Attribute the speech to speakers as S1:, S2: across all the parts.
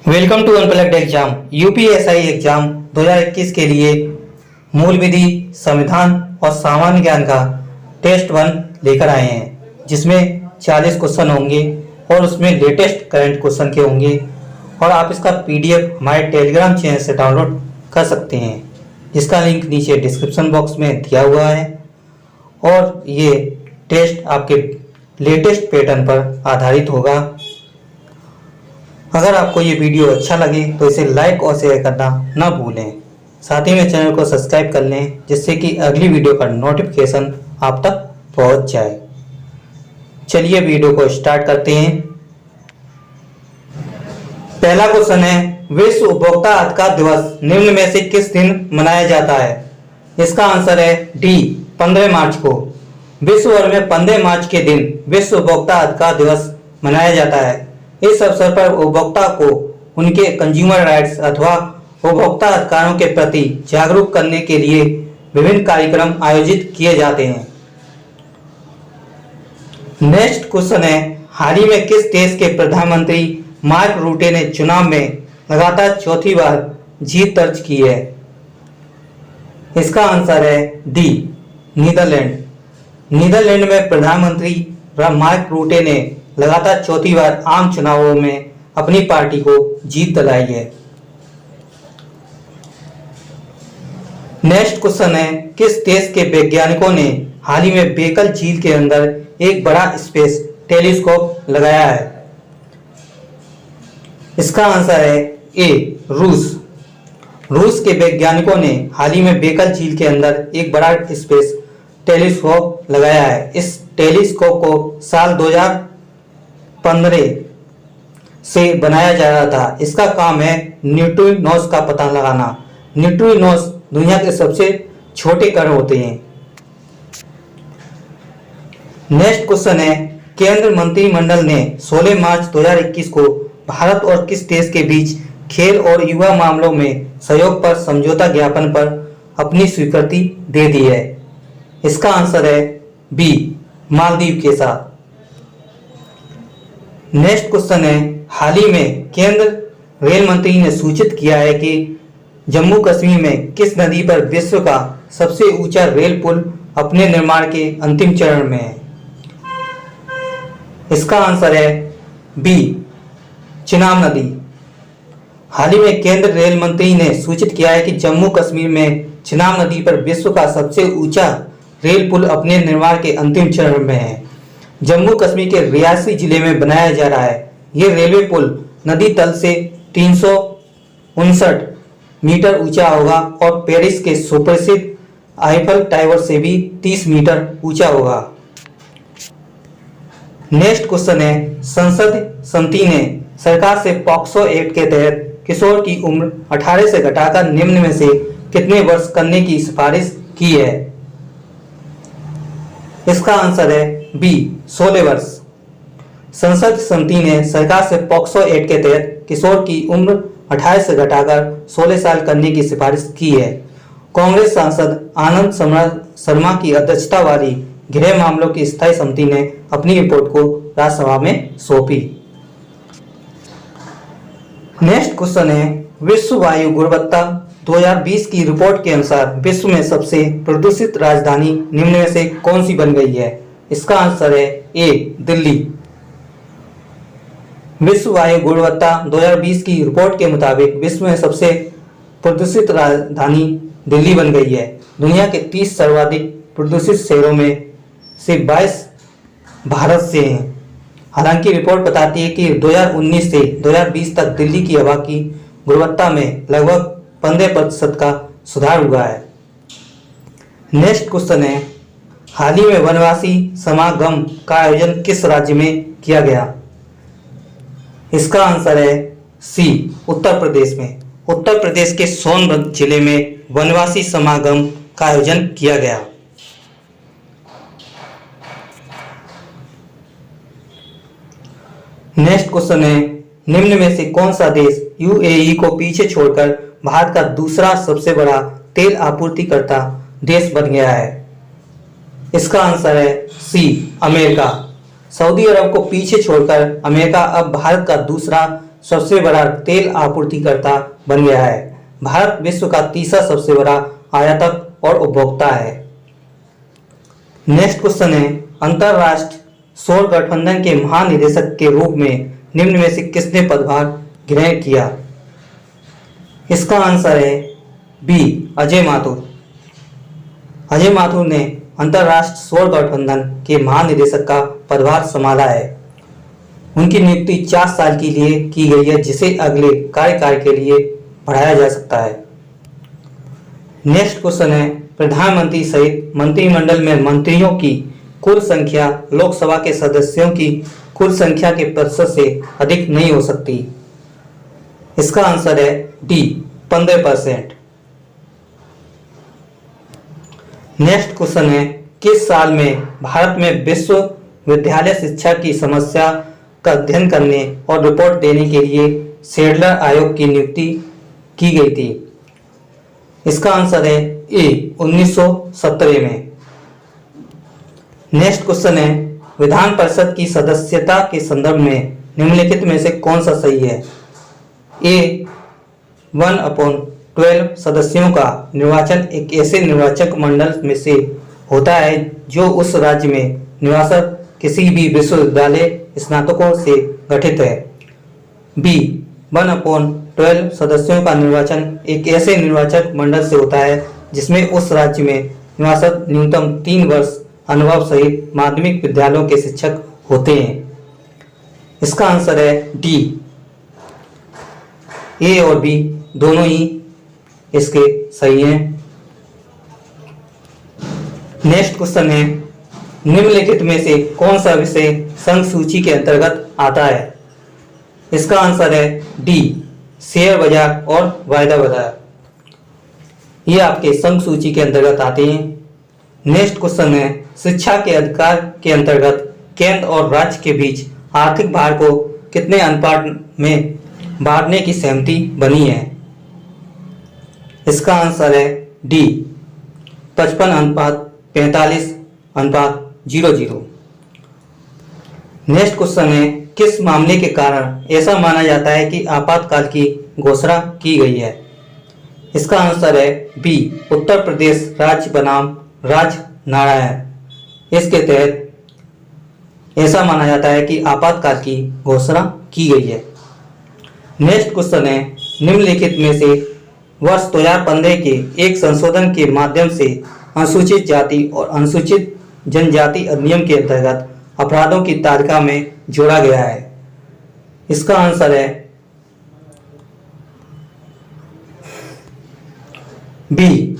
S1: Welcome to unplugged exam. UPSI exam 2021 के लिए मूल विधि, संविधान और सामान्य ज्ञान का टेस्ट 1 लेकर आए हैं, जिसमें 40 क्वेश्चन होंगे और उसमें लेटेस्ट करंट क्वेश्चन के होंगे। और आप इसका पीडीएफ हमारे टेलीग्राम चैनल से डाउनलोड कर सकते हैं, जिसका लिंक नीचे डिस्क्रिप्शन बॉक्स में दिया हुआ है। और ये टेस्ट आपके लेटेस्ट पैटर्न पर आधारित होगा। अगर आपको ये वीडियो अच्छा लगे तो इसे लाइक और शेयर करना ना भूलें। साथ ही में चैनल को सब्सक्राइब कर लें, जिससे कि अगली वीडियो का नोटिफिकेशन आप तक पहुंच जाए। चलिए वीडियो को स्टार्ट करते हैं। पहला क्वेश्चन है, विश्व उपभोक्ता अधिकार दिवस निम्न में से किस दिन मनाया जाता है? इसका आंसर है डी, 15 मार्च को। विश्व भर में 15 मार्च के दिन विश्व उपभोक्ता अधिकार दिवस मनाया जाता है। इस अवसर पर उपभोक्ता को उनके कंज्यूमर राइट्स अथवा उपभोक्ता अधिकारों के प्रति जागरूक करने के लिए विभिन्न कार्यक्रम आयोजित किए जाते हैं। नेक्स्ट क्वेश्चन है, हाल ही में किस देश के प्रधानमंत्री मार्क रूटे ने चुनाव में लगातार चौथी बार जीत दर्ज की है? इसका आंसर है डी, नीदरलैंड। नीदरलैंड में प्रधानमंत्री मार्क रूटे ने लगातार चौथी बार आम चुनावों में अपनी पार्टी को जीत दिलाई है। नेक्स्ट क्वेश्चन है, किस देश के वैज्ञानिकों ने हाल ही में बेकल झील के अंदर एक बड़ा स्पेस टेलीस्कोप लगाया है? इसका आंसर है ए, रूस। रूस के वैज्ञानिकों ने हाल ही में बेकल झील के अंदर एक बड़ा स्पेस टेलीस्कोप लगाया है। इस टेलीस्कोप को साल 2015 से बनाया जा रहा था। इसका काम है न्यूट्रिनोस का पता लगाना। न्यूट्रिनोस दुनिया के सबसे छोटे कण होते हैं। नेक्स्ट क्वेश्चन है, केंद्र मंत्रिमंडल ने 16 मार्च 2021 को भारत और किस देश के बीच खेल और युवा मामलों में सहयोग पर समझौता ज्ञापन पर अपनी स्वीकृति दे दी है? इसका आंसर है बी, मालदीव के साथ। नेक्स्ट क्वेश्चन है, हाल ही में केंद्र रेल मंत्री ने सूचित किया है कि जम्मू कश्मीर में किस नदी पर विश्व का सबसे ऊंचा रेल पुल अपने निर्माण के अंतिम चरण में है? इसका आंसर है बी, चिनाब नदी। हाल ही में केंद्र रेल मंत्री ने सूचित किया है कि जम्मू कश्मीर में चिनाब नदी पर विश्व का सबसे ऊंचा रेल पुल अपने निर्माण के अंतिम चरण में है। जम्मू कश्मीर के रियासी जिले में बनाया जा रहा है। यह रेलवे पुल नदी तल से 359 मीटर ऊंचा होगा और पेरिस के सुप्रसिद्ध आईफल टावर से भी 30 मीटर ऊंचा होगा। नेक्स्ट क्वेश्चन है, संसद समिति ने सरकार से पॉक्सो एक्ट के तहत किशोर की उम्र 18 से घटाकर निम्न में से कितने वर्ष करने की सिफारिश की है? इसका आंसर है बी, 16 वर्ष। संसद समिति ने सरकार से पॉक्सो एक्ट के तहत किशोर की उम्र 18 से घटाकर 16 साल करने की सिफारिश की है। कांग्रेस सांसद आनंद शर्मा की अध्यक्षता वाली गृह मामलों की स्थायी समिति ने अपनी रिपोर्ट को राज्यसभा में सौंपी। नेक्स्ट क्वेश्चन है, विश्व वायु गुणवत्ता 2020 की रिपोर्ट के अनुसार विश्व में सबसे प्रदूषित राजधानी निम्न में से कौन सी बन गई है? इसका आंसर है ए, दिल्ली। विश्व वायु गुणवत्ता 2020 की रिपोर्ट के मुताबिक विश्व में सबसे प्रदूषित राजधानी दिल्ली बन गई है। दुनिया के 30 सर्वाधिक प्रदूषित शहरों में से 22 भारत से हैं। हालांकि रिपोर्ट बताती है कि 2019 से 2020 तक दिल्ली की हवा की गुणवत्ता में लगभग 15% का सुधार हुआ है। नेक्स्ट क्वेश्चन है, हाल ही में वनवासी समागम का आयोजन किस राज्य में किया गया? इसका आंसर है सी, उत्तर प्रदेश में। उत्तर प्रदेश के सोनभद्र जिले में वनवासी समागम का आयोजन किया गया। नेक्स्ट क्वेश्चन है, निम्न में से कौन सा देश यूएई को पीछे छोड़कर भारत का दूसरा सबसे बड़ा तेल आपूर्तिकर्ता देश बन गया है? इसका आंसर है सी, अमेरिका। सऊदी अरब को पीछे छोड़कर अमेरिका अब भारत का दूसरा सबसे बड़ा तेल आपूर्तिकर्ता बन गया है। भारत विश्व का तीसरा सबसे बड़ा आयातक और उपभोक्ता है। नेक्स्ट क्वेश्चन है, अंतरराष्ट्रीय सौर गठबंधन के महानिदेशक के रूप में निम्न में से किसने पदभार ग्रहण किया? इसका आंसर है बी, अजय माथुर। अजय माथुर ने अंतरराष्ट्रीय सौर गठबंधन के महानिदेशक का पदभार संभाला है। उनकी नियुक्ति 4 साल के लिए की गई है, जिसे अगले कार्यकाल के लिए बढ़ाया जा सकता है। नेक्स्ट क्वेश्चन है, प्रधानमंत्री सहित मंत्रिमंडल में मंत्रियों की कुल संख्या लोकसभा के सदस्यों की कुल संख्या के प्रतिशत से अधिक नहीं हो सकती। इसका आंसर है डी, 15%। नेक्स्ट क्वेश्चन है, किस साल में भारत में विश्वविद्यालय शिक्षा की समस्या का अध्ययन करने और रिपोर्ट देने के लिए सेडलर आयोग की नियुक्ति की गई थी? इसका आंसर है ए, 1917 में। नेक्स्ट क्वेश्चन है, विधान परिषद की सदस्यता के संदर्भ में निम्नलिखित में से कौन सा सही है? ए, 1/12 सदस्यों का निर्वाचन एक ऐसे निर्वाचक मंडल में से होता है जो उस राज्य में निवासक किसी भी विश्वविद्यालय स्नातकों से गठित है। बी, 1/12 सदस्यों का निर्वाचन एक ऐसे निर्वाचक मंडल से होता है जिसमें उस राज्य में निवासक न्यूनतम 3 वर्ष अनुभव सहित माध्यमिक विद्यालयों के शिक्षक होते हैं। इसका आंसर है डी, ए और बी दोनों ही इसके सही हैं। नेक्स्ट क्वेश्चन है, निम्नलिखित में से कौन सा विषय संघ सूची के अंतर्गत आता है? इसका आंसर है डी, शेयर बाजार और वायदा बाजार। ये आपके संघ सूची के अंतर्गत आते हैं। नेक्स्ट क्वेश्चन है, शिक्षा के अधिकार के अंतर्गत केंद्र और राज्य के बीच आर्थिक भार को कितने अनुपात में बांटने की सहमति बनी है? इसका आंसर है डी, 55:45:0:0। नेक्स्ट क्वेश्चन है, किस मामले के कारण ऐसा माना जाता है कि आपातकाल की घोषणा की गई है? इसका आंसर है बी, उत्तर प्रदेश राज्य बनाम राजनारायण। इसके तहत ऐसा माना जाता है कि आपातकाल की घोषणा की गई है। नेक्स्ट क्वेश्चन है, निम्नलिखित में से वर्ष 2015 के एक संशोधन के माध्यम से अनुसूचित जाति और अनुसूचित जनजाति अधिनियम के अंतर्गत अपराधों की तालिका में जोड़ा गया है? इसका आंसर है बी।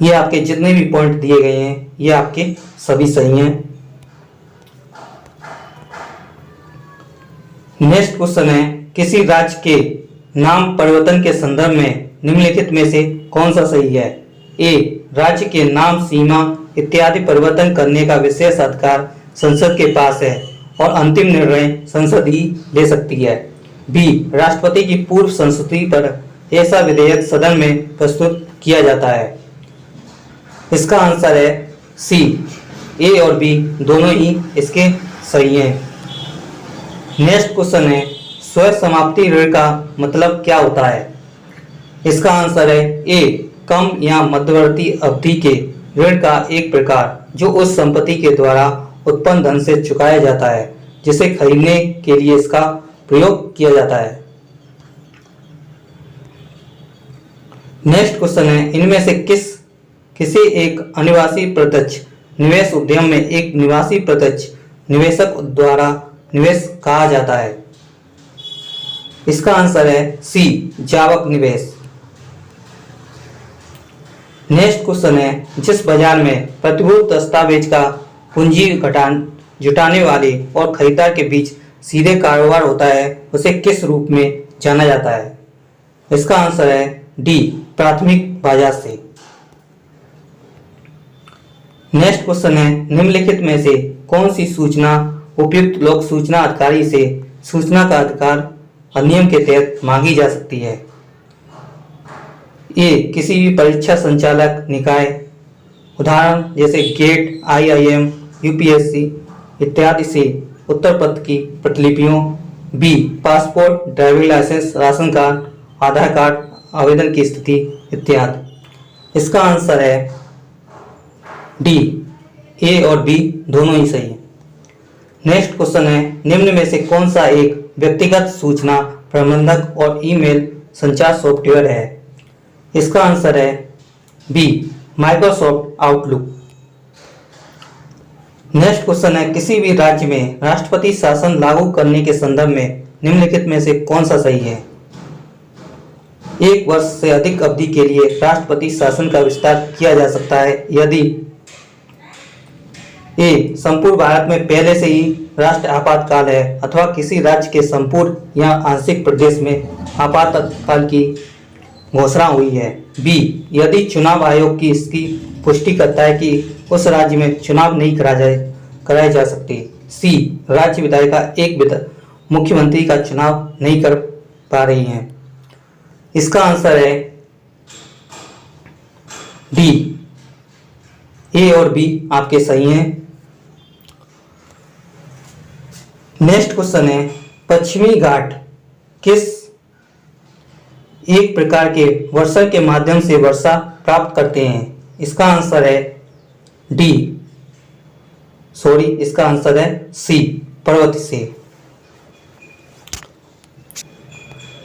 S1: ये आपके जितने भी पॉइंट दिए गए हैं ये आपके सभी सही हैं। नेक्स्ट क्वेश्चन है, किसी राज्य के नाम परिवर्तन के संदर्भ में निम्नलिखित में से कौन सा सही है? ए, राज्य के नाम, सीमा इत्यादि परिवर्तन करने का विशेष अधिकार संसद के पास है और अंतिम निर्णय संसद ही ले सकती है। बी, राष्ट्रपति की पूर्व संस्तुति पर ऐसा विधेयक सदन में प्रस्तुत किया जाता है। इसका आंसर है सी, ए और बी दोनों ही इसके सही हैं। नेक्स्ट क्वेश्चन है, स्वयं समाप्ति ऋण का मतलब क्या होता है? इसका आंसर है ए, कम या मध्यवर्ती अवधि के ऋण का एक प्रकार जो उस संपत्ति के द्वारा उत्पन्न धन से चुकाया जाता है जिसे खरीदने के लिए इसका प्रयोग किया जाता है। नेक्स्ट क्वेश्चन है, इनमें से किसी एक अनिवासी प्रत्यक्ष निवेश उद्यम में एक निवासी प्रत्यक्ष निवेशक द्वारा निवेश कहा जाता है? इसका आंसर है सी, जावक निवेश। नेक्स्ट क्वेश्चन है, जिस बाजार में प्रतिभूति दस्तावेज का पूंजी जुटाने वाले और खरीदार के बीच सीधे कारोबार होता है उसे किस रूप में जाना जाता है? इसका आंसर है डी, प्राथमिक बाजार से। नेक्स्ट क्वेश्चन है, निम्नलिखित में से कौन सी सूचना उपयुक्त लोक सूचना अधिकारी से सूचना का अधिकार अधिनियम के तहत मांगी जा सकती है? ए, किसी भी परीक्षा संचालक निकाय, उदाहरण जैसे गेट, IIM, UPSC इत्यादि से उत्तर पत्र की प्रतिलिपियों, B passport, driving licence, ration card, Aadhaar card, आवेदन की स्थिति इत्यादि। इसका आंसर है डी, ए और बी दोनों ही सही है। नेक्स्ट क्वेश्चन है, निम्न में से कौन सा एक व्यक्तिगत सूचना प्रबंधक और ईमेल संचार सॉफ्टवेयर है? इसका आंसर है B, Microsoft Outlook. Next question है, किसी भी राज्य में राष्ट्रपति शासन लागू करने के संदर्भ में निम्नलिखित में से कौन सा सही है? 1 वर्ष से अधिक अवधि के लिए राष्ट्रपति शासन का विस्तार किया जा सकता है यदि ए, संपूर्ण भारत में पहले से ही राष्ट्र आपातकाल है अथवा किसी राज्य के संपूर्ण या आंशिक प्रदेश में आपातकाल की घोषणा हुई है। बी, यदि चुनाव आयोग की इसकी पुष्टि करता है कि उस राज्य में चुनाव नहीं कराए जा सकते। सी, राज्य विधायिका एक मुख्यमंत्री का चुनाव नहीं कर पा रही हैं। इसका आंसर है डी, ए और बी आपके सही हैं। नेक्स्ट क्वेश्चन है, पश्चिमी घाट किस एक प्रकार के वर्षण के माध्यम से वर्षा प्राप्त करते हैं? इसका आंसर है इसका आंसर है सी, पर्वत से।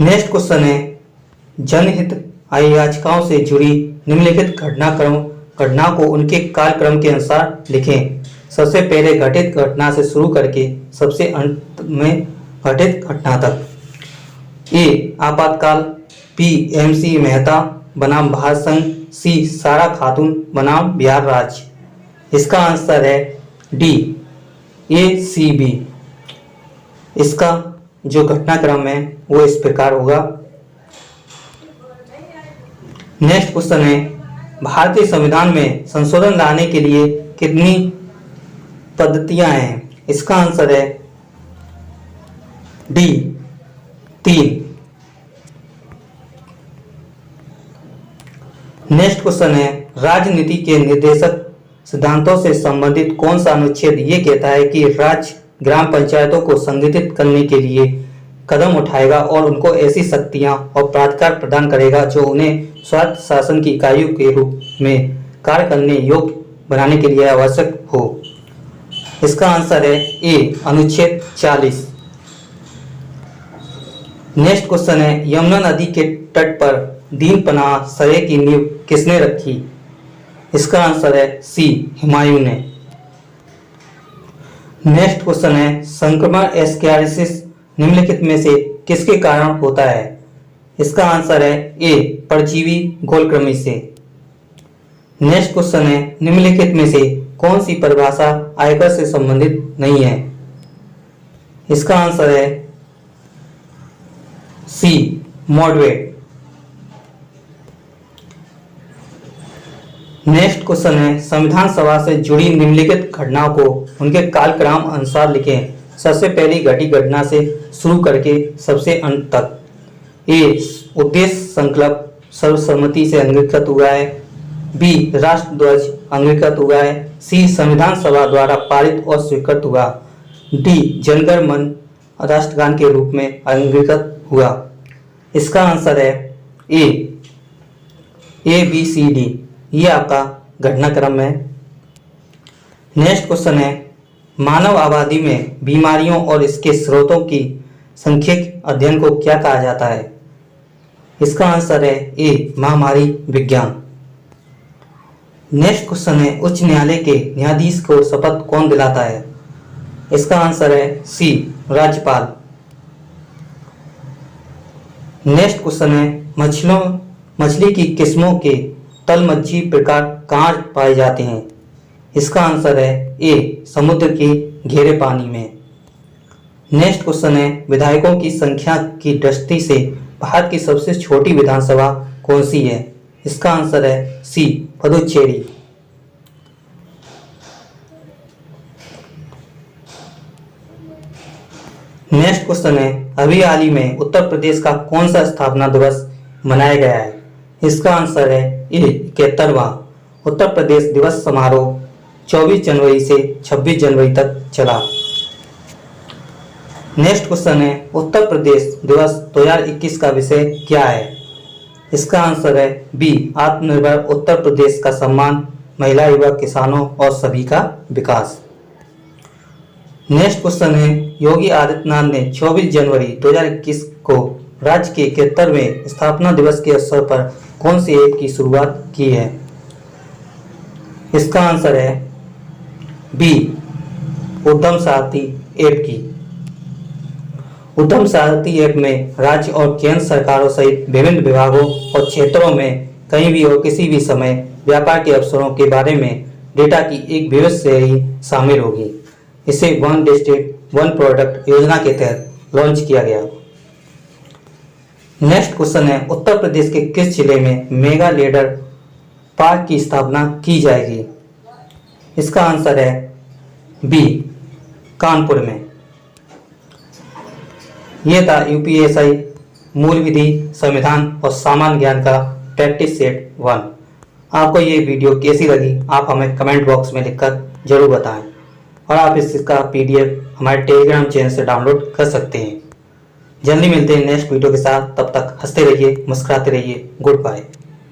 S1: नेक्स्ट क्वेश्चन है, जनहित याचिकाओं से जुड़ी निम्नलिखित घटना को उनके कालक्रम के अनुसार लिखें। सबसे पहले घटित घटना से शुरू करके सबसे अंत में घटित घटना तक। ए, आपातकाल, बी, MC मेहता बनाम भारत संघ, सी, सारा खातून बनाम बिहार राज्य। इसका आंसर है डी, ACB। इसका जो घटनाक्रम है वो इस प्रकार होगा। नेक्स्ट क्वेश्चन है, भारतीय संविधान में संशोधन लाने के लिए कितनी पद्धतियां हैं? इसका आंसर है डी, 3। नेक्स्ट क्वेश्चन है, राजनीति के निर्देशक सिद्धांतों से संबंधित कौन सा अनुच्छेद ये कहता है कि राज्य ग्राम पंचायतों को संगठित करने के लिए कदम उठाएगा और उनको ऐसी शक्तियां और प्राधिकार प्रदान करेगा जो उन्हें स्वायत्त शासन की इकाइयों के रूप में कार्य करने योग्य बनाने के लिए आवश्यक हो? इसका आंसर है ए, अनुच्छेद 40। नेक्स्ट क्वेश्चन है, यमुना नदी के तट पर दीन पनाह सराय की नींव किसने रखी? इसका आंसर है सी, हुमायूं ने। नेक्स्ट क्वेश्चन है, संक्रमण एस्केरियासिस निम्नलिखित में से किसके कारण होता है? इसका आंसर है ए, परजीवी गोलकृमि से। नेक्स्ट क्वेश्चन है, निम्नलिखित में से कौन सी परिभाषा आयकर से संबंधित नहीं है? इसका आंसर है सी, मॉडरेट। नेक्स्ट क्वेश्चन है, संविधान सभा से जुड़ी निम्नलिखित घटनाओं को उनके कालक्रम अनुसार लिखें। सबसे पहली घटी घटना से शुरू करके सबसे अंत तक। ए, उद्देश्य संकल्प सर्वसम्मति से अंगीकृत हुआ है। बी, राष्ट्रध्वज अंगीकृत हुआ है। सी, संविधान सभा द्वारा पारित और स्वीकृत हुआ। डी, जनगण मन राष्ट्रगान के रूप में अंगीकृत हुआ। इसका आंसर है ए, ABCD। ये आपका घटनाक्रम है। नेक्स्ट क्वेश्चन है, मानव आबादी में बीमारियों और इसके स्रोतों की सांख्यिक अध्ययन को क्या कहा जाता है? इसका आंसर है ए, महामारी विज्ञान। नेक्स्ट क्वेश्चन है, उच्च न्यायालय के न्यायाधीश को शपथ कौन दिलाता है? इसका आंसर है सी, राज्यपाल। नेक्स्ट क्वेश्चन है, मछली की किस्मों के तलमज्जी प्रकार कहाँ पाए जाते हैं? इसका आंसर है ए, समुद्र के गहरे पानी में। नेक्स्ट क्वेश्चन है, विधायकों की संख्या की दृष्टि से भारत की सबसे छोटी विधानसभा कौन सी है? इसका आंसर है सी, पुडुचेरी। नेक्स्ट क्वेश्चन है, अभी हाल ही में उत्तर प्रदेश का कौन सा स्थापना दिवस मनाया गया है? इसका आंसर है ए, 71वां उत्तर प्रदेश दिवस समारोह 24 जनवरी से 26 जनवरी तक चला। नेक्स्ट क्वेश्चन है उत्तर प्रदेश दिवस 2021 का विषय क्या है? इसका आंसर है बी आत्मनिर्भर उत्तर प्रदेश का सम्मान, महिला युवा किसानों और सभी का विकास। नेक्स्ट क्वेश्चन है योगी आदित्यनाथ ने 24 जनवरी 2021 को राज्य के 71वें स्थापना दिवस के अवसर पर कौन सी ऐप की शुरुआत की है? इसका आंसर है बी उद्यम सारथी ऐप की। उद्यम सारथी ऐप में राज्य और केंद्र सरकारों सहित विभिन्न विभागों और क्षेत्रों में कहीं भी और किसी भी समय व्यापार के अवसरों के बारे में डेटा की एक विविध श्रेणी शामिल होगी। इसे वन डिस्ट्रिक्ट वन प्रोडक्ट योजना के तहत लॉन्च किया गया। नेक्स्ट क्वेश्चन है उत्तर प्रदेश के किस जिले में मेगा लीडर पार्क की स्थापना की जाएगी? इसका आंसर है बी कानपुर में। यह था यूपीएसआई मूल विधि, संविधान और सामान्य ज्ञान का प्रैक्टिस सेट 1। आपको ये वीडियो कैसी लगी आप हमें कमेंट बॉक्स में लिखकर जरूर बताएं और आप इसका पीडीएफ हमारे टेलीग्राम चैनल से डाउनलोड कर सकते हैं। जल्दी मिलते हैं नेक्स्ट वीडियो के साथ, तब तक हंसते रहिए, मुस्कुराते रहिए। Good bye.